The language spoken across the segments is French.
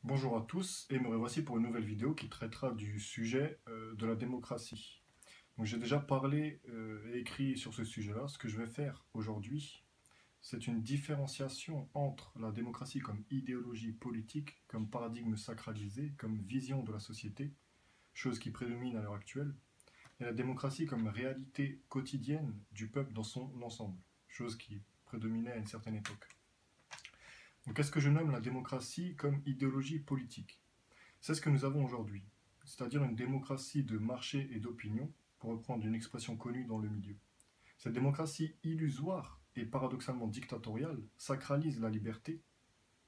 Bonjour à tous et me revoici pour une nouvelle vidéo qui traitera du sujet de la démocratie. Donc j'ai déjà parlé et écrit sur ce sujet-là. Ce que je vais faire aujourd'hui, c'est une différenciation entre la démocratie comme idéologie politique, comme paradigme sacralisé, comme vision de la société, chose qui prédomine à l'heure actuelle, et la démocratie comme réalité quotidienne du peuple dans son ensemble, chose qui prédominait à une certaine époque. Donc qu'est-ce que je nomme la démocratie comme idéologie politique? C'est ce que nous avons aujourd'hui, c'est-à-dire une démocratie de marché et d'opinion, pour reprendre une expression connue dans le milieu. Cette démocratie illusoire et paradoxalement dictatoriale sacralise la liberté,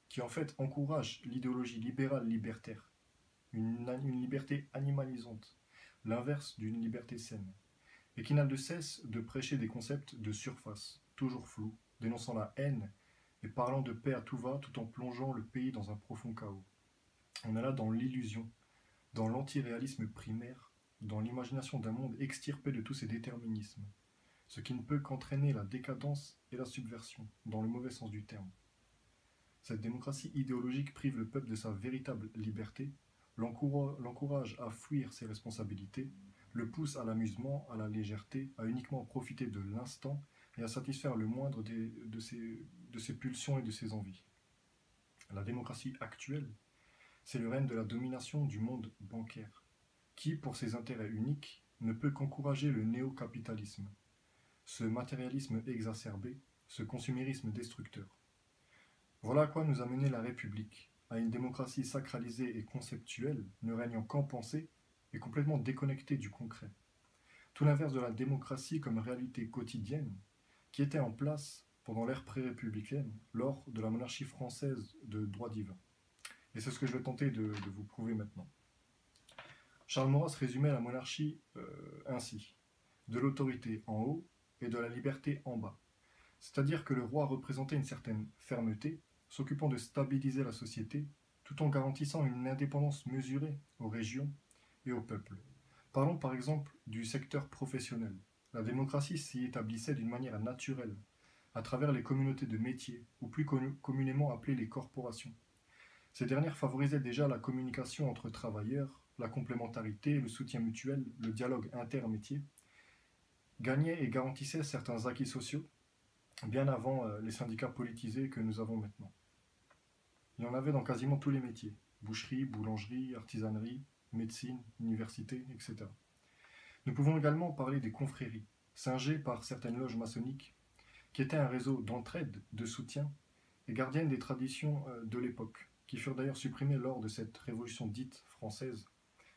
qui en fait encourage l'idéologie libérale libertaire, une liberté animalisante, l'inverse d'une liberté saine, et qui n'a de cesse de prêcher des concepts de surface, toujours flous, dénonçant la haine et parlant de paix à tout va tout en plongeant le pays dans un profond chaos. On est là dans l'illusion, dans l'antiréalisme primaire, dans l'imagination d'un monde extirpé de tous ses déterminismes, ce qui ne peut qu'entraîner la décadence et la subversion, dans le mauvais sens du terme. Cette démocratie idéologique prive le peuple de sa véritable liberté, l'encourage à fuir ses responsabilités, le pousse à l'amusement, à la légèreté, à uniquement profiter de l'instant et à satisfaire le moindre de ses pulsions et de ses envies. La démocratie actuelle, c'est le règne de la domination du monde bancaire, qui, pour ses intérêts uniques, ne peut qu'encourager le néo-capitalisme, ce matérialisme exacerbé, ce consumérisme destructeur. Voilà à quoi nous a mené la République, à une démocratie sacralisée et conceptuelle, ne régnant qu'en pensée et complètement déconnectée du concret. Tout l'inverse de la démocratie comme réalité quotidienne, qui était en place pendant l'ère pré-républicaine, lors de la monarchie française de droit divin. Et c'est ce que je vais tenter de vous prouver maintenant. Charles Maurras résumait la monarchie ainsi: de l'autorité en haut et de la liberté en bas. C'est-à-dire que le roi représentait une certaine fermeté, s'occupant de stabiliser la société, tout en garantissant une indépendance mesurée aux régions et au peuple. Parlons par exemple du secteur professionnel. La démocratie s'y établissait d'une manière naturelle, à travers les communautés de métiers, ou plus communément appelées les corporations. Ces dernières favorisaient déjà la communication entre travailleurs, la complémentarité, le soutien mutuel, le dialogue intermétier, gagnaient et garantissaient certains acquis sociaux, bien avant les syndicats politisés que nous avons maintenant. Il y en avait dans quasiment tous les métiers: boucherie, boulangerie, artisanerie, médecine, université, etc. Nous pouvons également parler des confréries, singées par certaines loges maçonniques, qui étaient un réseau d'entraide, de soutien, et gardiennes des traditions de l'époque, qui furent d'ailleurs supprimées lors de cette révolution dite française,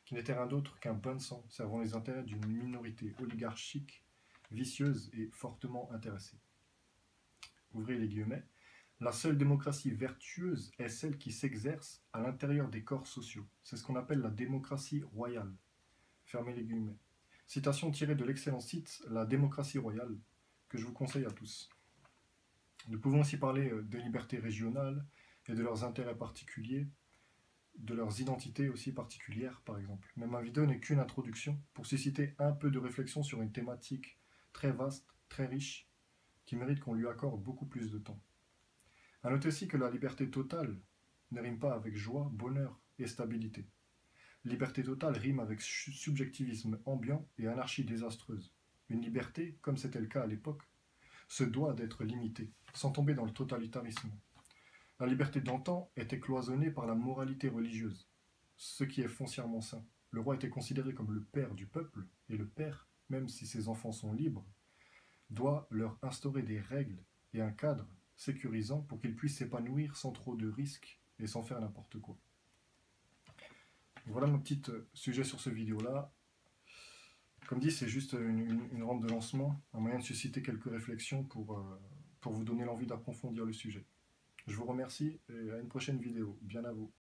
qui n'était rien d'autre qu'un bain de sang servant les intérêts d'une minorité oligarchique, vicieuse et fortement intéressée. Ouvrez les guillemets. La seule démocratie vertueuse est celle qui s'exerce à l'intérieur des corps sociaux. C'est ce qu'on appelle la démocratie royale. Fermez les guillemets. Citation tirée de l'excellent site La démocratie royale, que je vous conseille à tous. Nous pouvons aussi parler des libertés régionales et de leurs intérêts particuliers, de leurs identités aussi particulières par exemple. Mais ma vidéo n'est qu'une introduction pour susciter un peu de réflexion sur une thématique très vaste, très riche, qui mérite qu'on lui accorde beaucoup plus de temps. A noter aussi que la liberté totale ne rime pas avec joie, bonheur et stabilité. Liberté totale rime avec subjectivisme ambiant et anarchie désastreuse. Une liberté, comme c'était le cas à l'époque, se doit d'être limitée, sans tomber dans le totalitarisme. La liberté d'antan était cloisonnée par la moralité religieuse, ce qui est foncièrement sain. Le roi était considéré comme le père du peuple, et le père, même si ses enfants sont libres, doit leur instaurer des règles et un cadre sécurisant pour qu'ils puissent s'épanouir sans trop de risques et sans faire n'importe quoi. Voilà mon petit sujet sur ce vidéo-là. Comme dit, c'est juste une rampe de lancement, un moyen de susciter quelques réflexions pour vous donner l'envie d'approfondir le sujet. Je vous remercie et à une prochaine vidéo. Bien à vous.